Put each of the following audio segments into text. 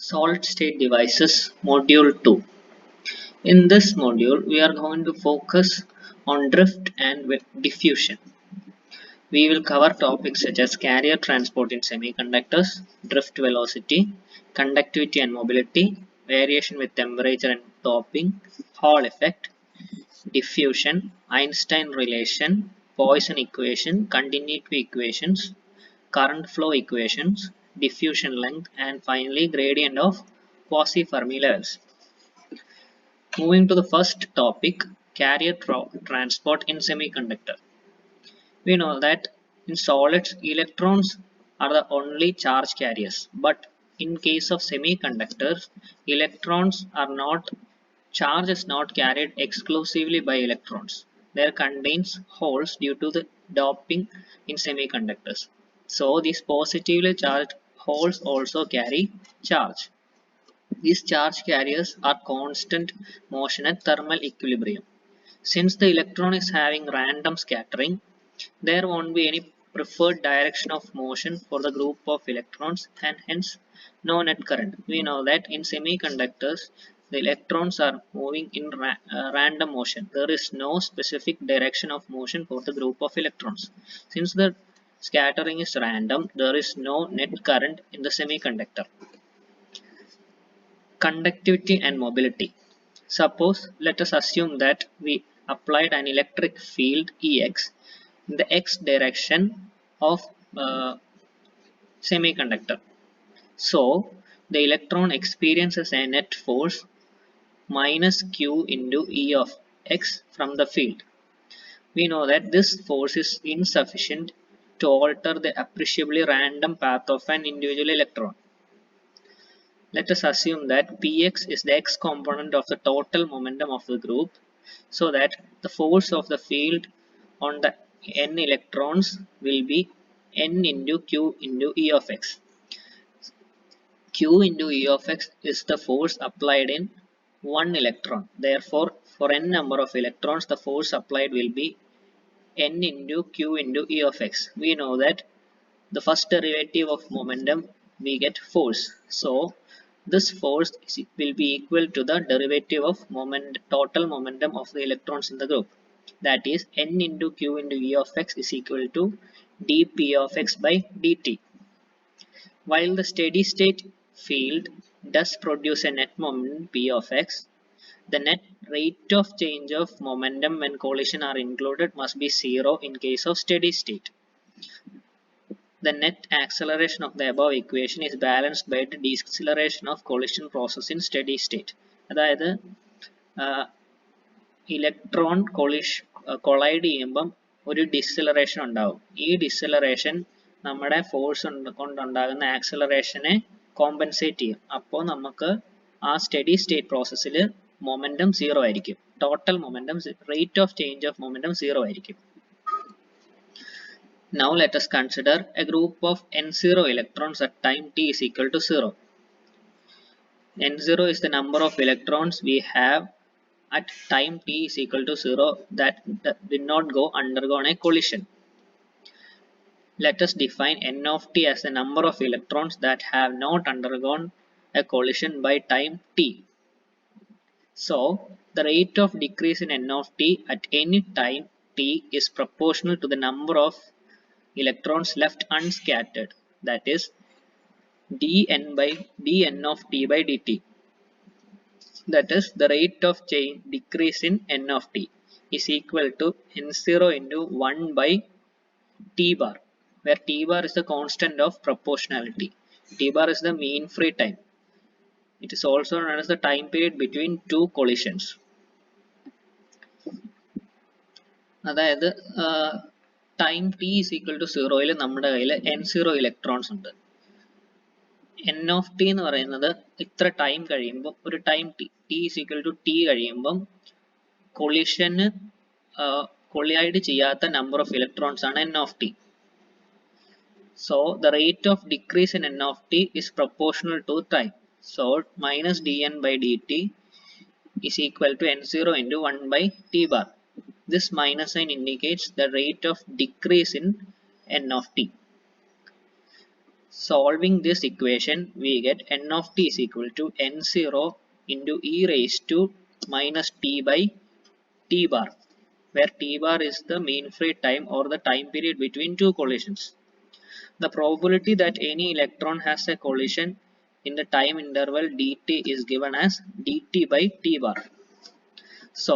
Solid state devices module 2. In this module we are going to focus on drift and diffusion. We will cover topics such as carrier transport in semiconductors, drift velocity, conductivity and mobility, variation with temperature and doping, Hall effect, diffusion, Einstein relation, Poisson equation, continuity equations, current flow equations, diffusion length, and finally gradient of quasi-Fermi levels. Moving to the first topic, carrier transport in semiconductor. We know that in solids, electrons are the only charge carriers, but in case of semiconductors, electrons are not, charge is not carried exclusively by electrons. There contains holes due to the doping in semiconductors. So these positively charged holes also carry charge. These charge carriers are constant motion at thermal equilibrium. Since the electron is having random scattering, there won't be any preferred direction of motion for the group of electrons and hence no net current. We know that in semiconductors, the electrons are moving in random motion. There is no specific direction of motion for the group of electrons. Since the scattering is random, there is no net current in the semiconductor. Conductivity and mobility. Suppose let us assume that we applied an electric field Ex in the x direction of semiconductor. So the electron experiences a net force minus q into E of x from the field. We know that this force is insufficient to alter the appreciably random path of an individual electron. Let us assume that Px is the x component of the total momentum of the group, so that the force of the field on the n electrons will be n into q into E of x. Q into E of x is the force applied in one electron. Therefore, for n number of electrons, the force applied will be n into q into E of x. We know that the first derivative of momentum we get force. So this force will be equal to the derivative of total momentum of the electrons in the group. That is n into q into E of x is equal to dp of x by dt. While the steady state field does produce a net moment p of x, the net rate of change of momentum when collision are included must be 0 in case of steady state. The net acceleration of the above equation is balanced by the deceleration of collision process in steady state. അതായത് electron collide ചെയ്യുമ്പം ഒരു deceleration ഉണ്ടാവും. ഈ deceleration നമ്മുടെ force കൊണ്ടുണ്ടാകുന്ന ആക്സലറേഷനെ compensate ചെയ്യും. അപ്പോൾ നമുക്ക് ആ സ്റ്റഡി സ്റ്റേറ്റ് പ്രോസസ്സിൽ മൊമെന്റം 0 ആയിരിക്കും. Total momentum, rate of change of momentum 0 ആയിരിക്കും. Now let us consider a group of n0 electrons at time t is equal to 0. n0 is the number of electrons we have at time t is equal to 0 that did not undergo a collision. Let us define n of t as the number of electrons that have not undergone a collision by time t. So the rate of decrease in n of t at any time t is proportional to the number of electrons left unscattered, that is dn of t by dt. That is the rate of change decrease in n of t is equal to n0 into 1 by t bar, where t bar is the constant of proportionality. T bar is the mean free time. It is also known as the time period between two collisions. അതായത് time T is equal to 0യിൽ നമ്മുടെ കയ്യിൽ n0 electrons ഉണ്ട്. n of T എന്ന് പറയുന്നത് ഇത്ര time കഴിയുമ്പോൾ, ഒരു time T is equal to T കഴിയുമ്പം കൊളിയായിട്ട് ചെയ്യാത്ത നമ്പർ ഓഫ് ഇലക്ട്രോൺസ് ആണ് n of T. So the rate of decrease in n of T is proportional to time. So minus dn by dt is equal to n0 into 1 by t bar. This minus sign indicates the rate of decrease in n of t. Solving this equation, we get n of t is equal to n0 into e raised to minus t by t bar, where t bar is the mean free time or the time period between two collisions. The probability that any electron has a collision in the time interval dt is given as dt by t bar. So,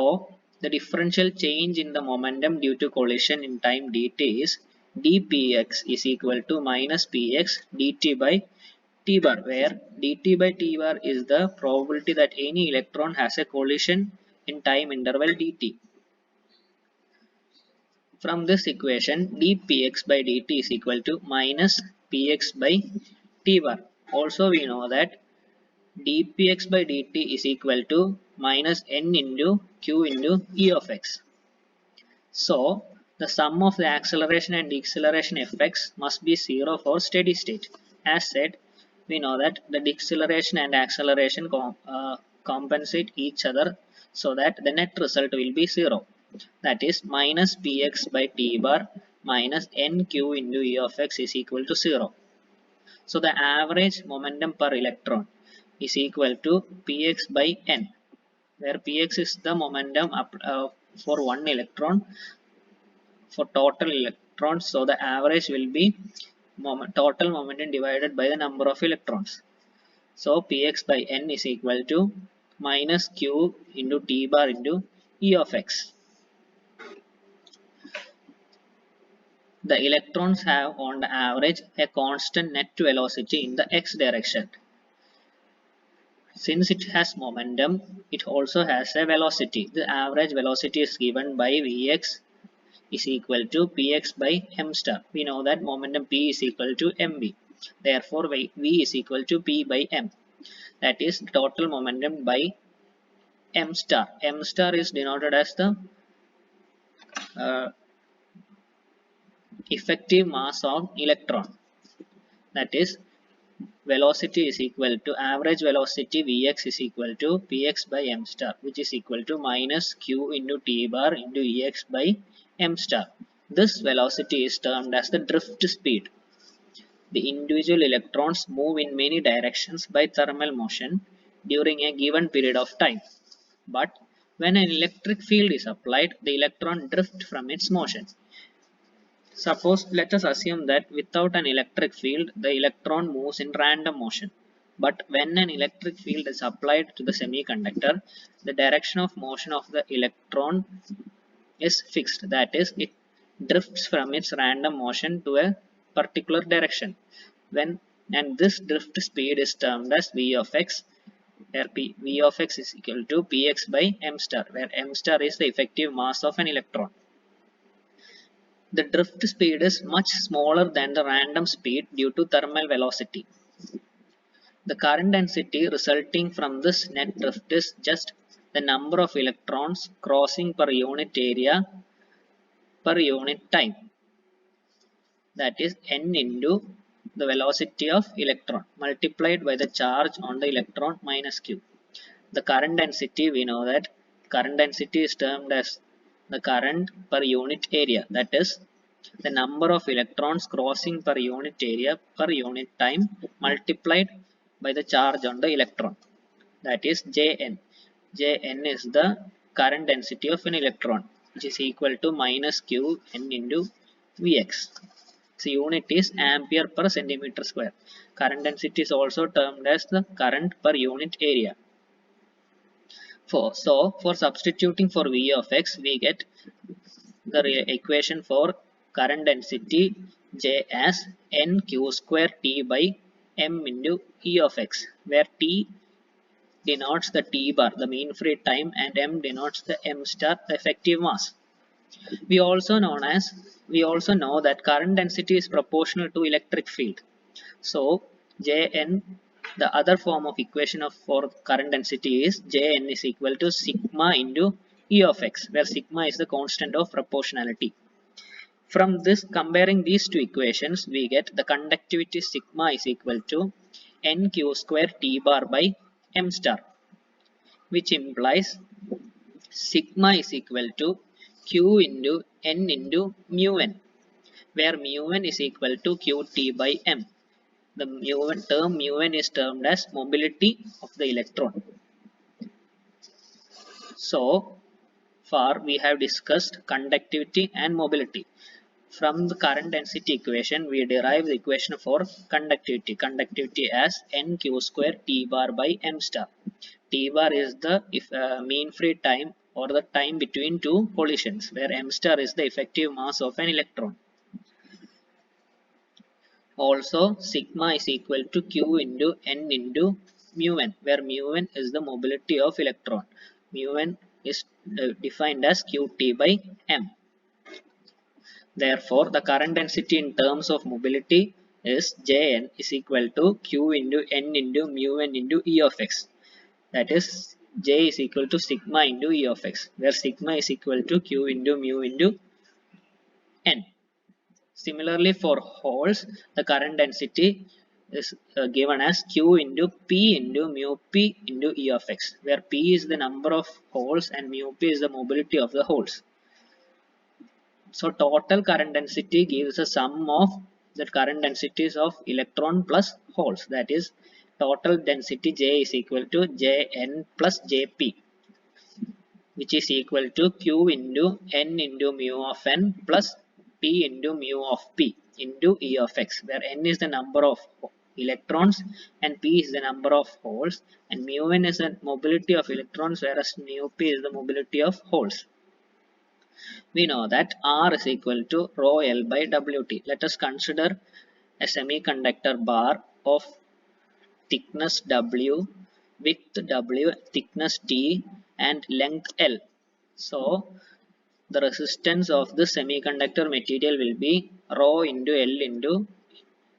the differential change in the momentum due to collision in time dt is dpx is equal to minus px dt by t bar, where dt by t bar is the probability that any electron has a collision in time interval dt. From this equation, dpx by dt is equal to minus px by t bar. Also, we know that dpx by dt is equal to minus n into q into e of x. So, the sum of the acceleration and deceleration effects must be 0 for steady state. As said, we know that the deceleration and acceleration compensate each other so that the net result will be 0. That is minus px by t bar minus nq into e of x is equal to 0. So the average momentum per electron is equal to px by n, where px is the momentum for one electron for total electrons. So the average will be total momentum divided by the number of electrons. So px by n is equal to minus q into t bar into e of x. The electrons have on the average a constant net velocity in the x direction. Since it has momentum, it also has a velocity. The average velocity is given by Vx is equal to Px by m star. We know that momentum P is equal to mv. Therefore, V is equal to P by m. That is total momentum by m star. M star is denoted as the effective mass of electron. That is velocity is equal to average velocity Vx is equal to Px by m star, which is equal to minus q into t bar into Ex by m star. This velocity is termed as the drift speed. The individual electrons move in many directions by thermal motion during a given period of time. But when an electric field is applied, the electron drifts from its motion. Suppose, let us assume that without an electric field, the electron moves in random motion. But when an electric field is applied to the semiconductor, the direction of motion of the electron is fixed. That is, it drifts from its random motion to a particular direction. And this drift speed is termed as v of x, where v of x is equal to px by m star, where m star is the effective mass of an electron. The drift speed is much smaller than the random speed due to thermal velocity. The current density resulting from this net drift is just the number of electrons crossing per unit area per unit time. That is n into the velocity of electron multiplied by the charge on the electron minus q. The current density, we know that current density is termed as the current per unit area. That is the number of electrons crossing per unit area per unit time multiplied by the charge on the electron. That is Jn. Jn is the current density of an electron, which is equal to minus q n into Vx. So unit is ampere per centimeter square. Current density is also termed as the current per unit area. So for substituting for V of x, we get the equation for current density J as nq square t by m into E of x, where t denotes the t bar, the mean free time, and m denotes the m star, the effective mass. We also know that current density is proportional to electric field. So Jn, the other form of equation for current density is Jn is equal to sigma into E of x, where sigma is the constant of proportionality. From this, comparing these two equations, we get the conductivity sigma is equal to nq square t bar by m star, which implies sigma is equal to q into n into mu n, where mu n is equal to qt by m. The term mu n is termed as mobility of the electron. So far we have discussed conductivity and mobility. From the current density equation, we derive the equation for conductivity. Conductivity as n q square T bar by m star. T bar is the mean free time or the time between two collisions, where m star is the effective mass of an electron. Also, sigma is equal to q into n into mu n, where mu n is the mobility of electron. Mu n is defined as qt by m. Therefore, the current density in terms of mobility is Jn is equal to q into n into mu n into E of x. That is, J is equal to sigma into E of x, where sigma is equal to q into mu into n. Similarly, for holes, the current density is given as q into p into mu p into E of x, where p is the number of holes and mu p is the mobility of the holes. So total current density gives a sum of the current densities of electron plus holes. That is, total density J is equal to Jn plus Jp, which is equal to q into n into mu of n plus p into mu of p into E of x, where n is the number of electrons and p is the number of holes, and mu n is the mobility of electrons, whereas mu p is the mobility of holes. We know that R is equal to rho L by Wt. Let us consider a semiconductor bar of thickness W, width W, thickness T and length L. So the resistance of the semiconductor material will be rho into L into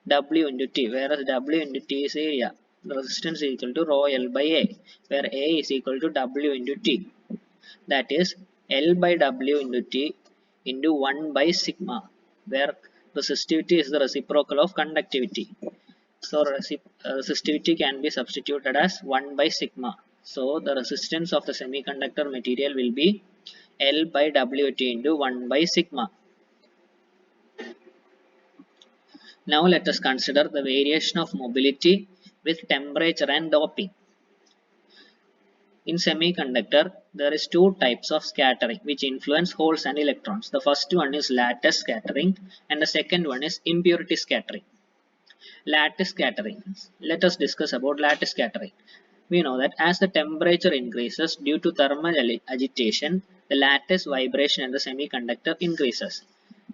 W into T, whereas W into T is area. The resistance is equal to rho L by A, where A is equal to W into T. That is, L by W into T into 1 by sigma, where resistivity is the reciprocal of conductivity. So resistivity can be substituted as 1 by sigma. So the resistance of the semiconductor material will be L by Wt into 1 by sigma. Now let us consider the variation of mobility with temperature and doping. In semiconductor, there is two types of scattering which influence holes and electrons. The first one is lattice scattering and the second one is impurity scattering. Lattice scattering. Let us discuss about lattice scattering. We know that as the temperature increases due to thermal agitation, the lattice vibration in the semiconductor increases,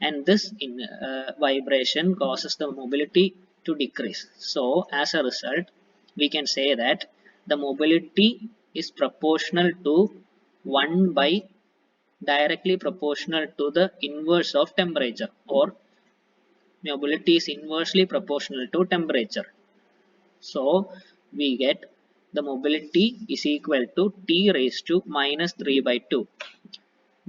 and this vibration causes the mobility to decrease. So as a result, we can say that the mobility is proportional to 1 by directly proportional to the inverse of temperature, or mobility is inversely proportional to temperature. So we get the mobility is equal to T raised to minus 3 by 2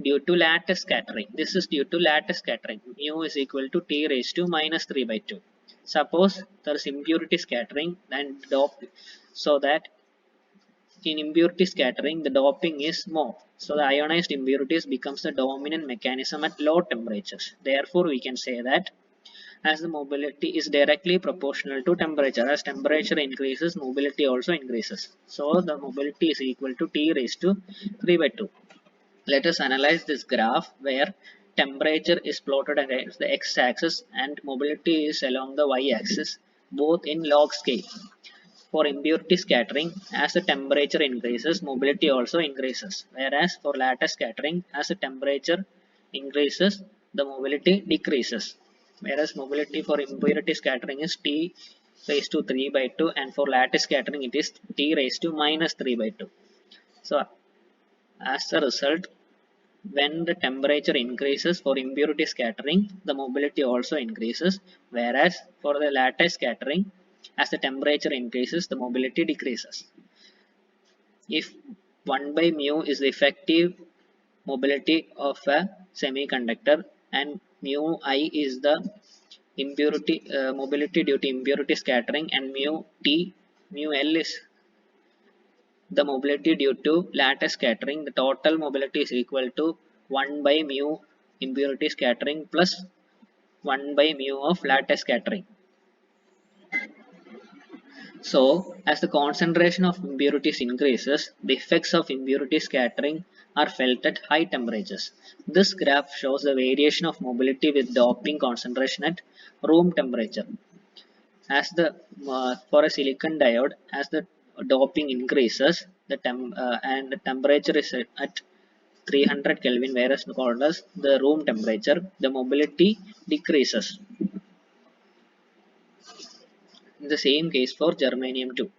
due to lattice scattering. This is due to lattice scattering. Mu is equal to T raised to minus 3 by 2. Suppose there is impurity scattering and doping, so that in impurity scattering the doping is more. So the ionized impurities becomes the dominant mechanism at low temperatures. Therefore we can say that as the mobility is directly proportional to temperature. As temperature increases, mobility also increases. So the mobility is equal to T raised to 3 by 2. Let us analyze this graph where temperature is plotted against the x-axis and mobility is along the y-axis, both in log scale. For impurity scattering, as the temperature increases, mobility also increases. Whereas for lattice scattering, as the temperature increases, the mobility decreases. Whereas mobility for impurity scattering is T raised to 3 by 2 and for lattice scattering it is T raised to minus 3 by 2. So as a result, when the temperature increases for impurity scattering, the mobility also increases, whereas for the lattice scattering, as the temperature increases, the mobility decreases. If 1 by mu is the effective mobility of a semiconductor and mu I is the impurity mobility due to impurity scattering, and mu L is the mobility due to lattice scattering, the total mobility is equal to 1 by mu impurity scattering plus 1 by mu of lattice scattering. So, as the concentration of impurities increases, the effects of impurity scattering are felt at high temperatures. This graph shows the variation of mobility with doping concentration at room temperature. As the for a silicon diode, as the doping increases, and the temperature is at 300 Kelvin, whereas called as the room temperature, the mobility decreases. In the same case for germanium too.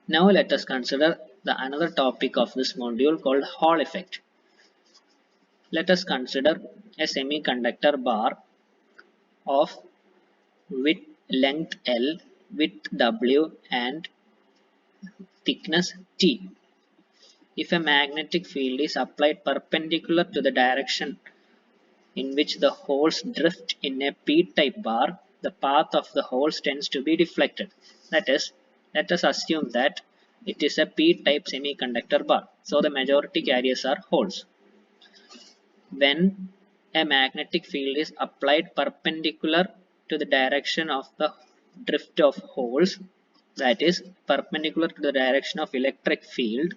Now let us consider the another topic of this module called Hall effect. Let us consider a semiconductor bar of width length L, width W and thickness T. If a magnetic field is applied perpendicular to the direction in which the holes drift in a p-type bar, the path of the holes tends to be deflected. That is, let us assume that it is a p-type semiconductor bar. So the majority carriers are holes. When a magnetic field is applied perpendicular to the direction of the drift of holes, that is perpendicular to the direction of electric field,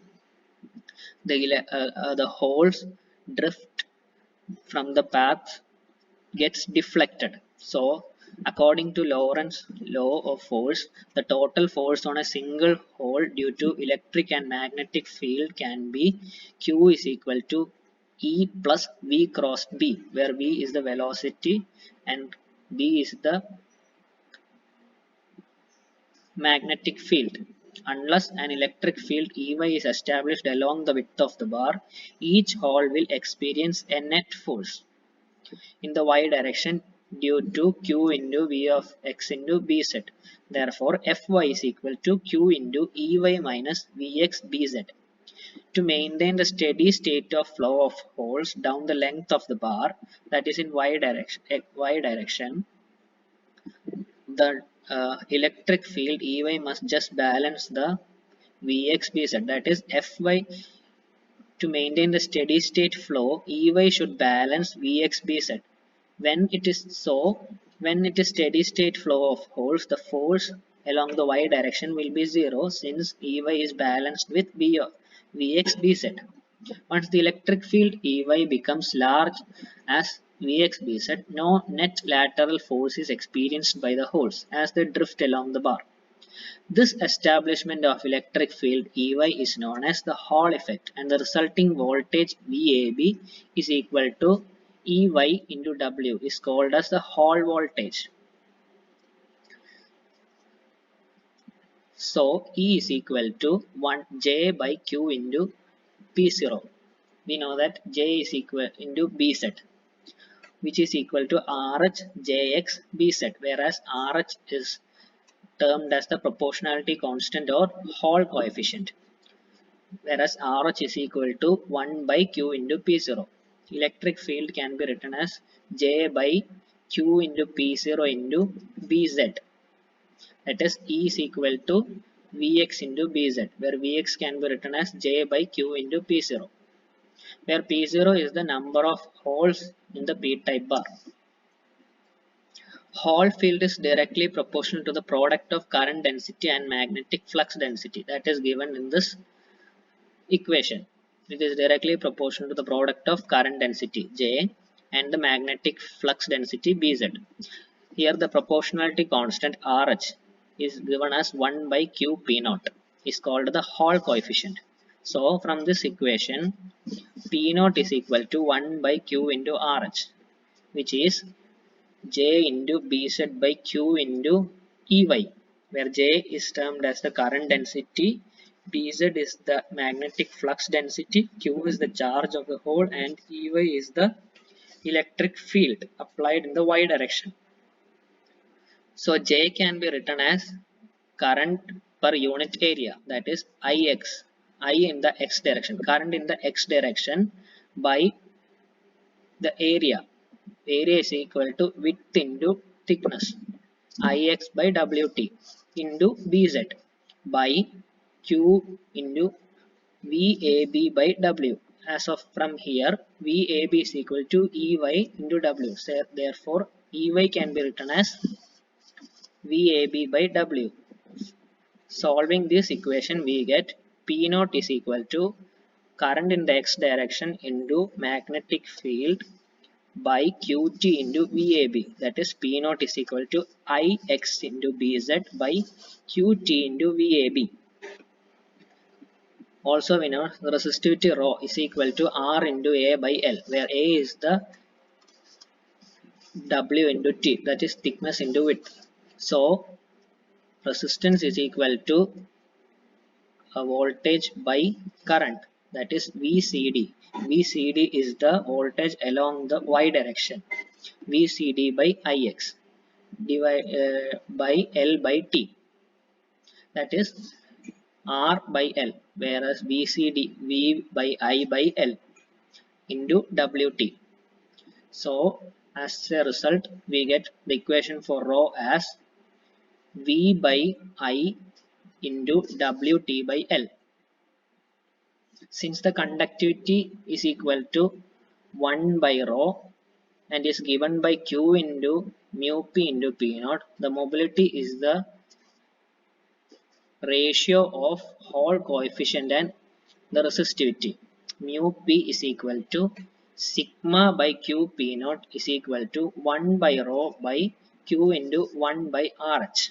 the holes drift from the path gets deflected. So according to Lorentz law of force, the total force on a single hole due to electric and magnetic field can be Q is equal to E plus V cross B, where V is the velocity and B is the magnetic field. Unless an electric field Ey is established along the width of the bar, each hole will experience a net force in the y direction due to q into v of x into bz. Therefore, Fy is equal to q into Ey minus Vx bz. To maintain the steady state of flow of holes down the length of the bar, that is in y direction, the electric field Ey must just balance the Vx bz. That is Fy. To maintain the steady state flow, Ey should balance Vx bz. When it is steady state flow of holes, the force along the y direction will be 0 since Ey is balanced with Vx bz. Once the electric field Ey becomes large as Vx bz, no net lateral force is experienced by the holes as they drift along the bar. This establishment of electric field Ey is known as the Hall effect, and the resulting voltage VAB is equal to Ey into W is called as the Hall voltage. So E is equal to 1 J by Q into P0. We know that J is equal into Bz, which is equal to RH Jx Bz, whereas RH is termed as the proportionality constant or Hall coefficient, whereas RH is equal to 1 by Q into P0. Electric field can be written as J by Q into P0 into Bz. That is E is equal to Vx into Bz, where Vx can be written as J by Q into P0, where P0 is the number of holes in the p-type bar. Hall field is directly proportional to the product of current density and magnetic flux density that is given in this equation. It is directly proportional to the product of current density J and the magnetic flux density Bz. Here the proportionality constant RH is given as 1 by Q P0 is called the Hall coefficient. So from this equation, P0 is equal to 1 by Q into RH, which is J into Bz by Q into Ey, where J is termed as the current density, Bz is the magnetic flux density, Q is the charge of the hole, and Ey is the electric field applied in the y direction. So J can be written as current per unit area, that is Ix, I in the x direction, current in the x direction by the area. Area is equal to width into thickness, Ix by Wt into Bz by Q into VAB by W. As of from here, VAB is equal to Ey into W. So therefore, Ey can be written as VAB by W. Solving this equation, we get P naught is equal to current in the x direction into magnetic field by Qt into VAB. That is P naught is equal to Ix into Bz by Qt into VAB. Also we know the resistivity rho is equal to R into A by L, where A is the W into T, that is thickness into width. So resistance is equal to a voltage by current, that is VCD. VCD is the voltage along the y direction. VCD by Ix by L by T, that is R by L, whereas VCD V by I by L into WT. So as a result, we get the equation for rho as V by I into WT by L. Since the conductivity is equal to 1 by rho and is given by Q into mu P into P naught, the mobility is the ratio of Hall coefficient and the resistivity. Mu P is equal to sigma by Q P naught is equal to 1 by rho by Q into 1 by RH.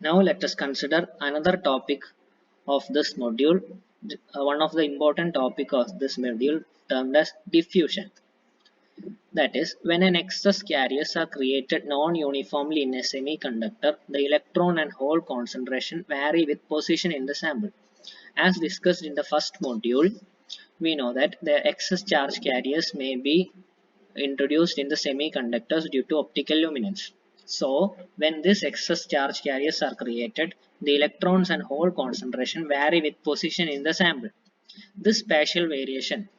Now let us consider another topic of this module, one of the important topic of this module termed as diffusion. That is, when an excess carriers are created non-uniformly in a semiconductor, the electron and hole concentration vary with position in the sample. As discussed in the first module, we know that the excess charge carriers may be introduced in the semiconductors due to optical luminance. So, when these excess charge carriers are created, the electrons and hole concentration vary with position in the sample. This spatial variation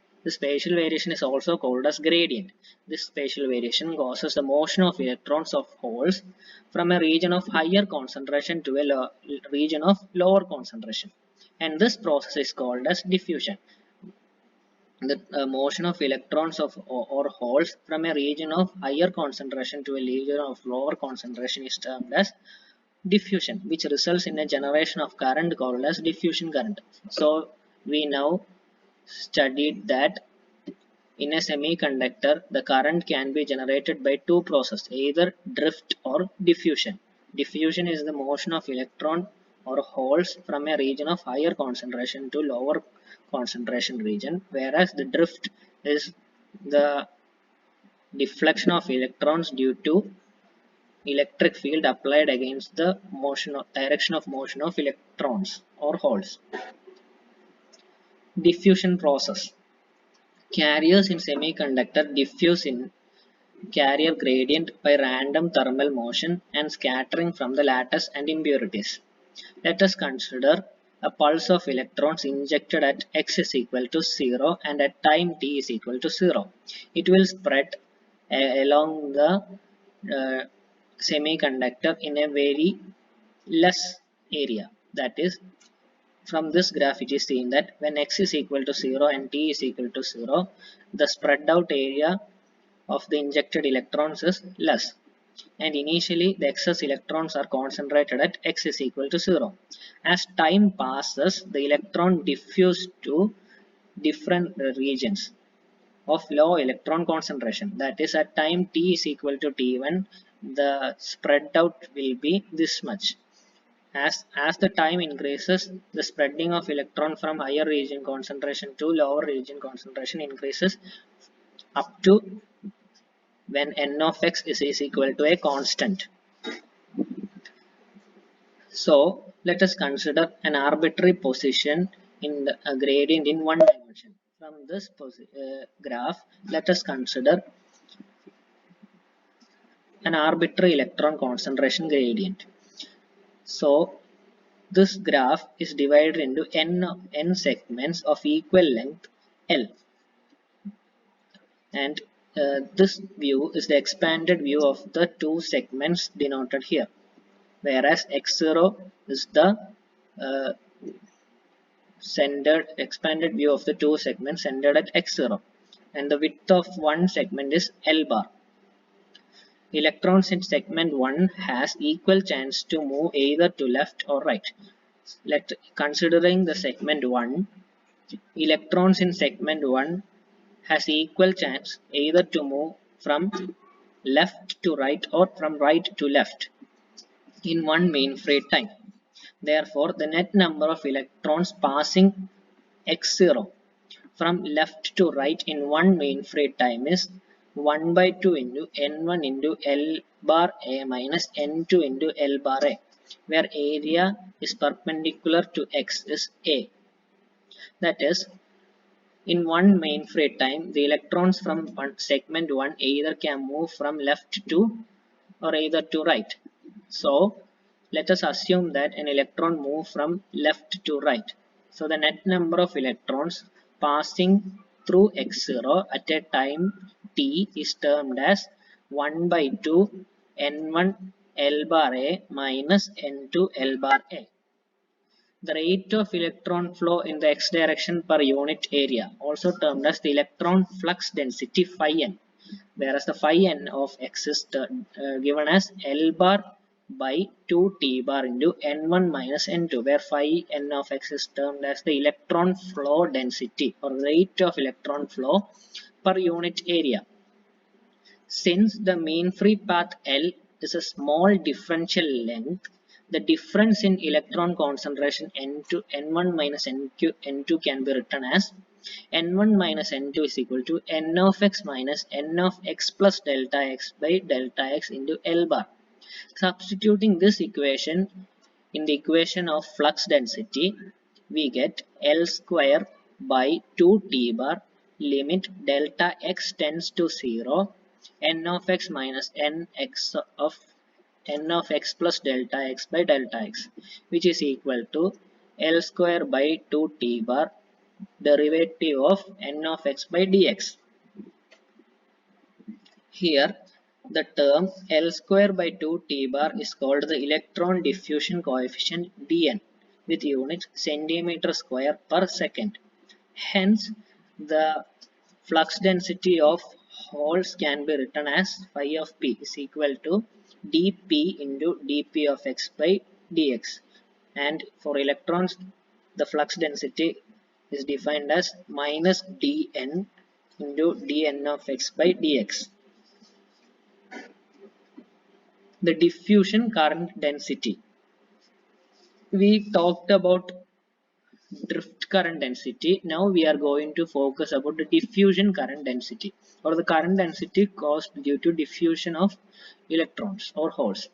is also called as gradient. This spatial variation causes the motion of electrons of holes from a region of higher concentration to a region of lower concentration, and this process is called as diffusion. The motion of electrons or holes from a region of higher concentration to a region of lower concentration is termed as diffusion, which results in a generation of current called as diffusion current. So we now studied that in a semiconductor the current can be generated by two processes, either drift or diffusion. Diffusion is the motion of electron or holes from a region of higher concentration to lower concentration region, whereas the drift is the deflection of electrons due to electric field applied against the direction of motion of electrons or holes. Diffusion process. Carriers in semiconductor diffuse in carrier gradient by random thermal motion and scattering from the lattice and impurities. Let us consider a pulse of electrons injected at x is equal to 0 and at time t is equal to 0. It will spread along the semiconductor in a very less area. That is, from this graph it is seen that when x is equal to 0 and t is equal to 0, the spread out area of the injected electrons is less, and initially the excess electrons are concentrated at x is equal to 0. As time passes, the electron diffuse to different regions of low electron concentration. That is, at time t is equal to t1, the spread out will be this much. As the time increases, the spreading of electron from higher region concentration to lower region concentration increases up to when n of x is equal to a constant. So let us consider an arbitrary position in a gradient in one dimension. From this graph, let us consider an arbitrary electron concentration gradient. So this graph is divided into n segments of equal length L, and this view is the expanded view of the two segments denoted here, whereas x0 is the centered expanded view of the two segments centered at x0. and the width of one segment is L bar. Electrons in segment 1 has equal chance to move either to left or right. Considering the segment 1, electrons in segment 1 has equal chance either to move from left to right or from right to left in one mean free time. Therefore, the net number of electrons passing x0 from left to right in one mean free time is 1 by 2 into n1 into L bar A minus n2 into L bar A, where area is perpendicular to x is A. That is, in one mean free time, the electrons from segment 1 either can move from left to or either to right. So, let us assume that an electron moves from left to right. So, the net number of electrons passing through x0 at a time t is termed as 1 by 2 n1 L bar A minus n2 L bar A. The rate of electron flow in the x direction per unit area, also termed as the electron flux density phi n, whereas the phi n of x is given as L bar by 2 T bar into n1 minus n2, where phi n of x is termed as the electron flow density or rate of electron flow per unit area. Since the mean free path L is a small differential length, the difference in electron concentration N1 minus N2 can be written as N1 minus N2 is equal to N of x minus N of x plus delta x by delta x into L bar. Substituting this equation in the equation of flux density, we get L square by 2T bar limit delta x tends to 0 n of x minus n of x plus delta x by delta x, which is equal to L square by 2T bar derivative of n of x by dx. Here, the term L square by 2T bar is called the electron diffusion coefficient dn with unit centimeter square per second. Hence, the flux density of holes can be written as phi of p is equal to dp into dp of x by dx. And for electrons, the flux density is defined as minus dn into dn of x by dx. The diffusion current density. We talked about drift current density. Now we are going to focus about the diffusion current density, or the current density caused due to diffusion of electrons or holes.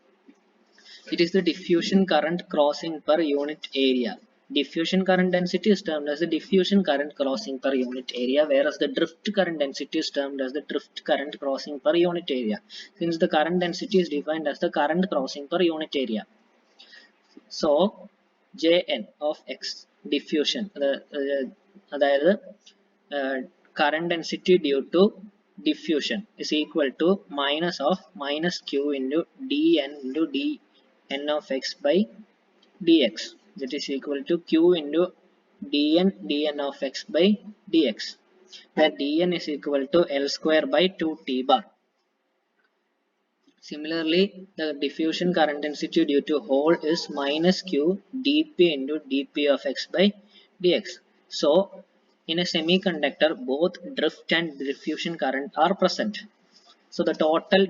It is the diffusion current crossing per unit area. Diffusion current density is termed as the diffusion current crossing per unit area, whereas the drift current density is termed as the drift current crossing per unit area, since the current density is defined as the current crossing per unit area. So, Jn of x diffusion, അതായത് current density due to diffusion is equal to minus q into dn into dn of x by dx, that is equal to q into dn of x by dx, where dn is equal to L square by 2T bar. Similarly, the diffusion current density due to hole is minus q dp into dp of x by dx. So, in a semiconductor, both drift and diffusion current are present. So, the total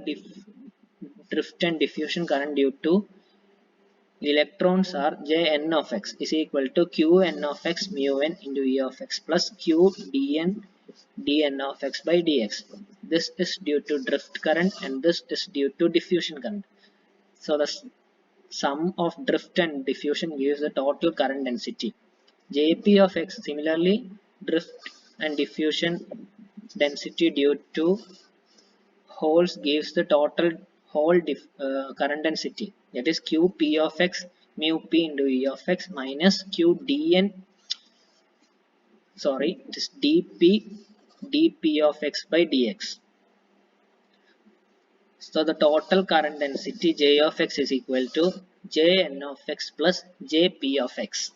drift and diffusion current due to electrons are Jn of x is equal to Qn of x mu n into E of x plus Q dn of x by dx. This is due to drift current and this is due to diffusion current. So the sum of drift and diffusion gives the total current density. Jp of x, similarly, drift and diffusion density due to holes gives the total hole current density, that is qp of x mu p into E of x minus it is dp of x by dx. So the total current density J of x is equal to Jn of x plus Jp of x.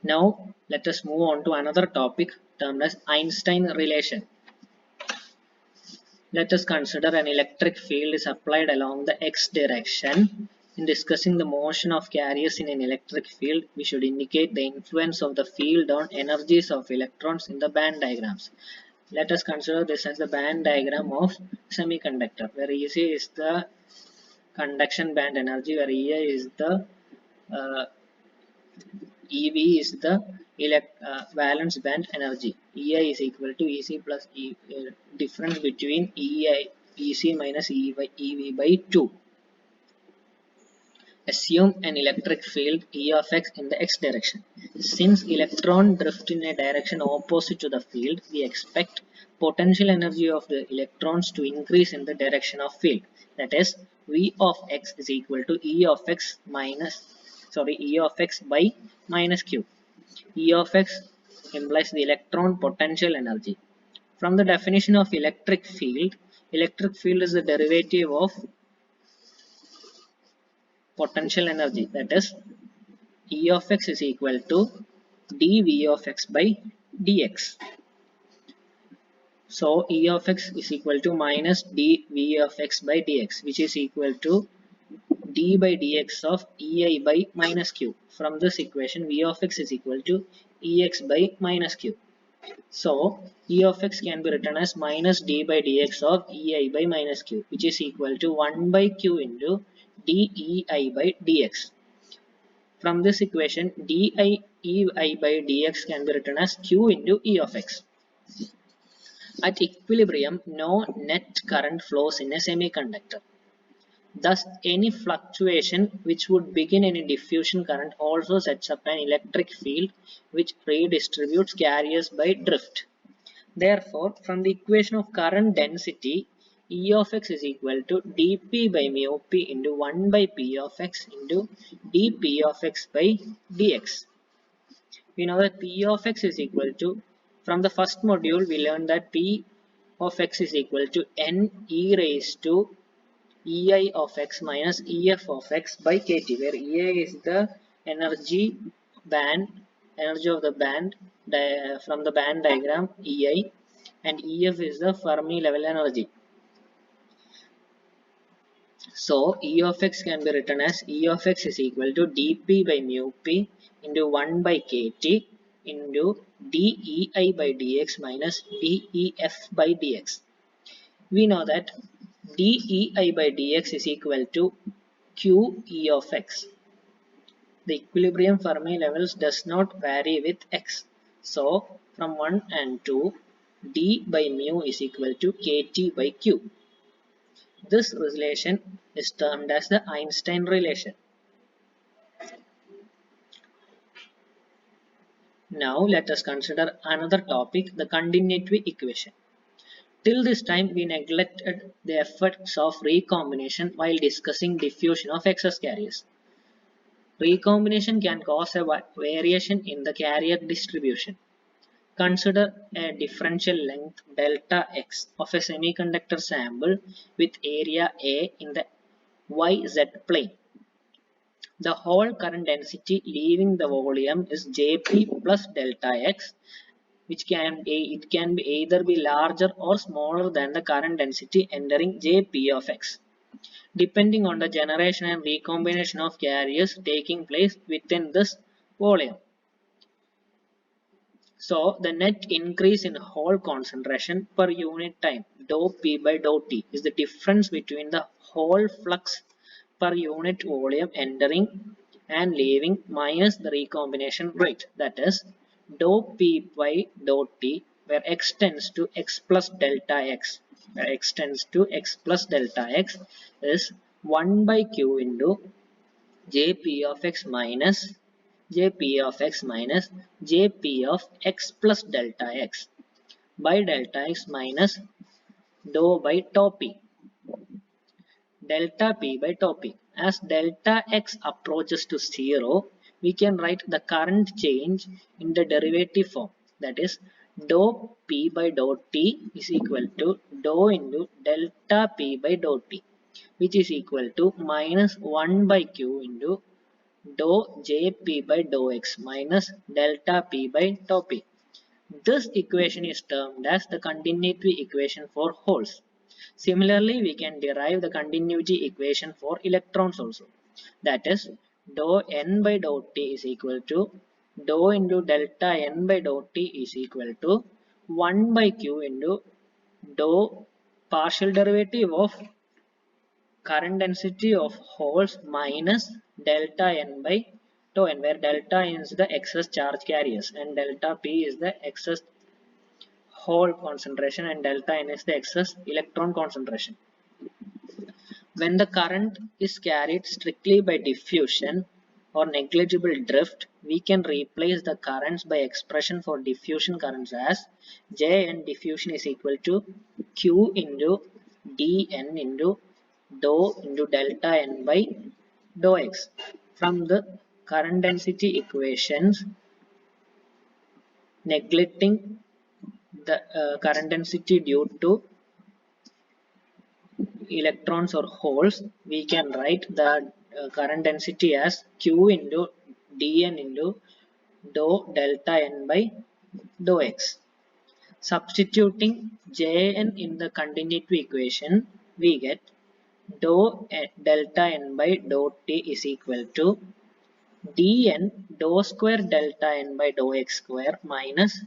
Now Let us move on to another topic termed as Einstein relation. Let us consider an electric field is applied along the x direction. In discussing the motion of carriers in an electric field, we should indicate the influence of the field on energies of electrons in the band diagrams. Let us consider this as the band diagram of semiconductor, where EC is the conduction band energy, where EA is the uh, EV is the valence band energy. EI is equal to EC plus difference between EC minus EV by 2. Assume an electric field E of x in the x direction. Since electron drift in a direction opposite to the field, we expect potential energy of the electrons to increase in the direction of field. That is, V of x is equal to E of x by minus q. E of x implies the electron potential energy. From the definition of electric field is the derivative of potential energy, that is E of x is equal to dV of x by dx. So E of x is equal to minus dV of x by dx, which is equal to d by dx of Ei by minus q. From this equation, V of x is equal to Ex by minus q. So E of x can be written as minus d by dx of Ei by minus q, which is equal to 1 by q into dEi by dx. From this equation, dEi by dx can be written as q into E of x. At equilibrium, no net current flows in a semiconductor. Thus, any fluctuation which would begin any diffusion current also sets up an electric field which redistributes carriers by drift. Therefore, from the equation of current density, E of x is equal to dP by mu p into 1 by P of x into dP of x by dx. We know that P of x is equal to, from the first module we learned that P of x is equal to n e raised to Ei of x minus Ef of x by kt, where Ei is the energy of the band from the band diagram Ei, and Ef is the Fermi level energy. So E of x can be written as E of x is equal to dP by mu p into 1 by kt into dEi by dx minus dEf by dx. We know that dEi by dx is equal to QE of x. The equilibrium Fermi levels does not vary with x. So from 1 and 2, d by mu is equal to kt by q. This relation is termed as the Einstein relation. Now let us consider another topic, the continuity equation. Till this time, we neglected the effects of recombination while discussing diffusion of excess carriers. Recombination can cause a variation in the carrier distribution. Consider a differential length delta x of a semiconductor sample with area A in the yz plane. The whole current density leaving the volume is Jp plus delta x, which can be either be larger or smaller than the current density entering Jp of x, depending on the generation and recombination of carriers taking place within this volume. So the net increase in hole concentration per unit time, dou P by dou T, is the difference between the hole flux per unit volume entering and leaving minus the recombination rate, that is dou P by dou T, where x tends to x plus delta x, is 1 by q into Jp of x minus Jp of x plus delta x by delta x minus dou by tau p, delta p by tau p. As delta x approaches to 0, we can write the current change in the derivative form, that is dou p by dou t is equal to dou into delta p by dou t, which is equal to minus 1 by q into dou jp by dou x minus delta p by tau p. This equation is termed as the continuity equation for holes. Similarly, we can derive the continuity equation for electrons also. That is, dou n by dou t is equal to dou into delta n by dou t is equal to 1 by q into dou partial derivative of current density of holes minus delta n by tau n, where delta is the excess charge carriers and delta p is the excess hole concentration and delta n is the excess electron concentration. When the current is carried strictly by diffusion or negligible drift, we can replace the currents by expression for diffusion currents as Jn diffusion is equal to Q into dN into dou into delta n by dou x. From the current density equations, neglecting the current density due to electrons or holes, we can write the current density as Q into dN into dou delta n by dou x. Substituting Jn in the continuity equation, we get dou delta n by dou t is equal to dn dou square delta n by dou x square minus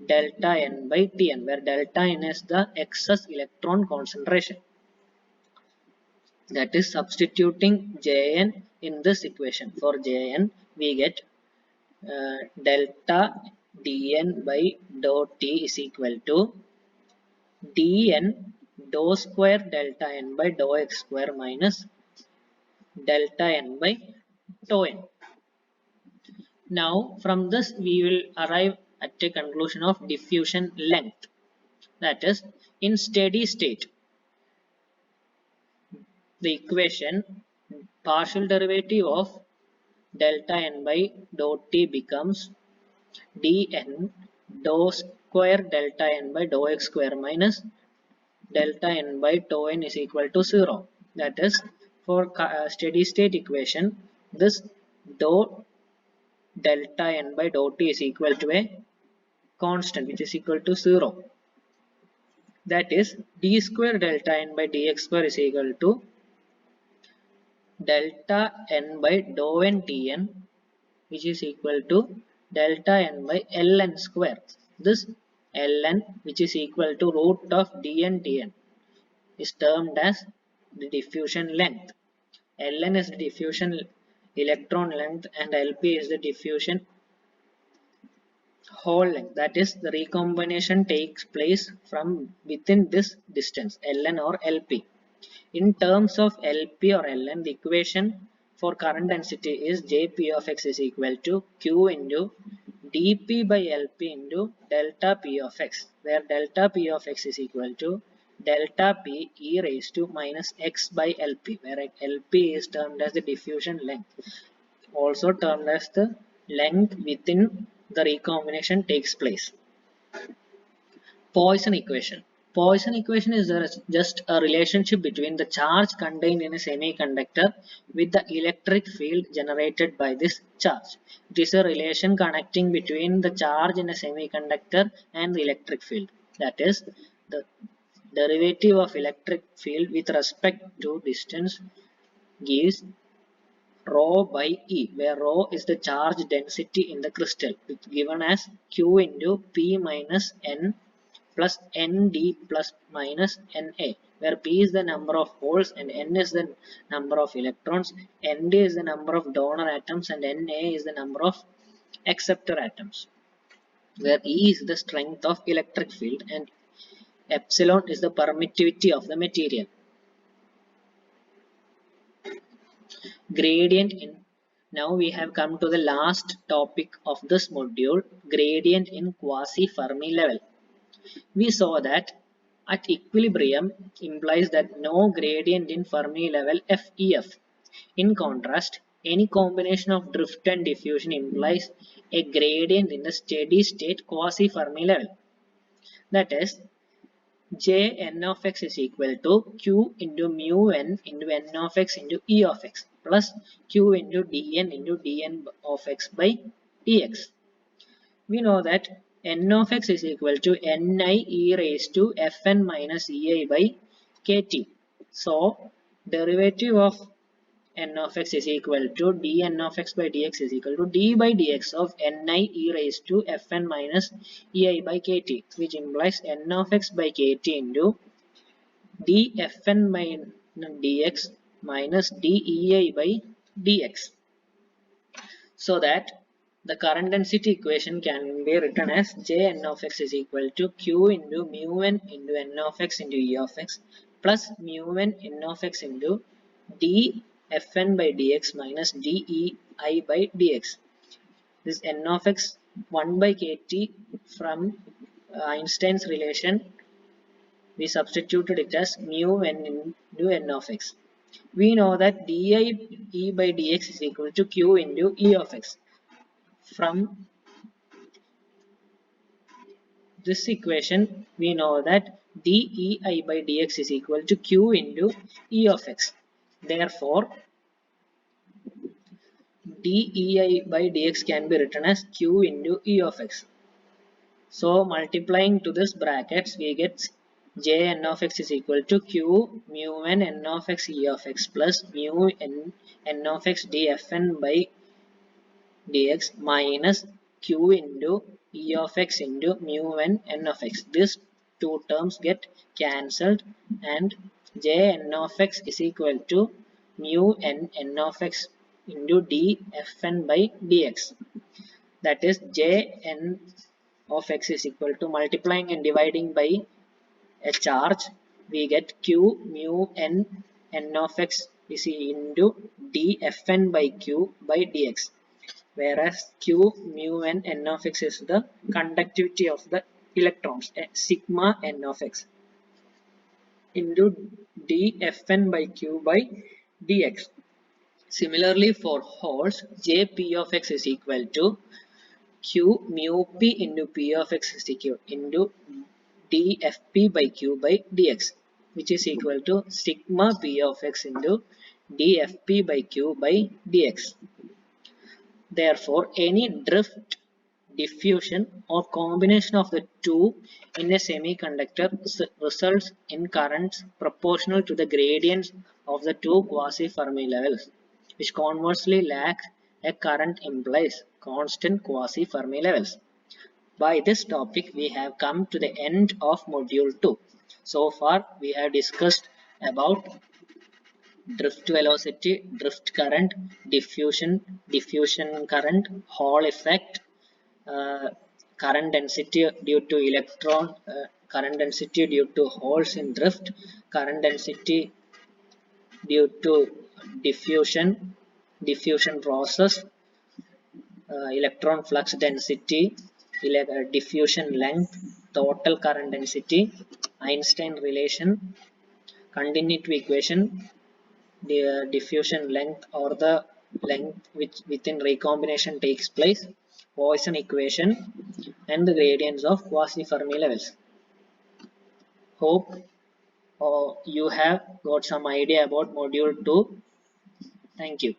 delta n by tn, where delta n is the excess electron concentration. That is, substituting Jn in this equation. For Jn, we get delta dn by dou t is equal to dn dou square delta n by dou x square minus delta n by tau n. Now, from this, we will arrive at a conclusion of diffusion length. That is, in steady state, the equation partial derivative of delta n by dou t becomes dn dou square delta n by dou x square minus delta n by tau n is equal to 0. That is, for steady state equation, this dou delta n by dou t is equal to a constant which is equal to 0. That is, d square delta n by dx square is equal to delta n by dou n tn, which is equal to delta n by ln square. This ln, which is equal to root of dn tn, is termed as the diffusion length. Ln is the diffusion electron length and Lp is the diffusion hole length. That is, the recombination takes place from within this distance, Ln or Lp. In terms of Lp or Ln, the equation for current density is Jp of x is equal to Q into dp by Lp into delta p of x, where delta p of x is equal to delta p e raised to minus x by Lp, where Lp is termed as the diffusion length, also termed as the length within the recombination takes place. Poisson equation. Poisson equation is just a relationship between the charge contained in a semiconductor with the electric field generated by this charge. It is a relation connecting between the charge in a semiconductor and the electric field. That is, the derivative of electric field with respect to distance gives rho by E, where rho is the charge density in the crystal, given as Q into P minus N plus Nd plus minus Na, where P is the number of holes and N is the number of electrons, Nd is the number of donor atoms and Na is the number of acceptor atoms, where E is the strength of electric field and epsilon is the permittivity of the material. Gradient in. Now we have come to the last topic of this module, gradient in quasi-Fermi level. We saw that at equilibrium implies that no gradient in Fermi level FEF. In contrast, any combination of drift and diffusion implies a gradient in the steady state quasi-Fermi level. That is, Jn of x is equal to Q into mu n into n of x into E of x. plus q into dn into dn of x by dx. We know that n of x is equal to ni e raised to fn minus ei by kt. So derivative of n of x is equal to dn of x by dx is equal to d by dx of ni e raised to fn minus ei by kt, which implies n of x by kt into dfn minus dx minus dei by dx. So that the current density equation can be written as Jn of x is equal to q into mu n into n of x into e of x plus mu n of x into d fn by dx minus dei by dx. This n of x 1 by kt from Einstein's relation, we substituted it as mu n into n of x. We know that dei e by dx is equal to q into e of x. From this equation, we know that dei by dx is equal to q into e of x. Therefore, dei by dx can be written as q into e of x. So multiplying to this brackets, we get Jn of x is equal to q mu n of x e of x plus mu n of x dfn by dx minus q into e of x into mu n of x. These two terms get cancelled and Jn of x is equal to mu n of x into dfn by dx. That is Jn of x is equal to multiplying and dividing by a charge, we get q mu n of x is into dfn by q by dx, whereas q mu n of x is the conductivity of the electrons, sigma n of x into dfn by q by dx. Similarly, for holes, jp of x is equal to q mu p into p of x is equal into dfp by q by dx, which is equal to sigma p of x into dfp by q by dx. Therefore, any drift, diffusion or combination of the two in a semiconductor results in currents proportional to the gradients of the two quasi-Fermi levels, which conversely lack a current implies constant quasi-Fermi levels. By this topic, we have come to the end of module 2. So far, we have discussed about drift velocity, drift current, diffusion current, Hall effect, current density due to current density due to holes in drift, current density due to diffusion process, electron flux density, diffusion length, total current density, Einstein relation, continuity equation, the diffusion length or the length which within recombination takes place, Poisson equation, and the gradients of quasi-Fermi levels. Hope you have got some idea about module 2. Thank you.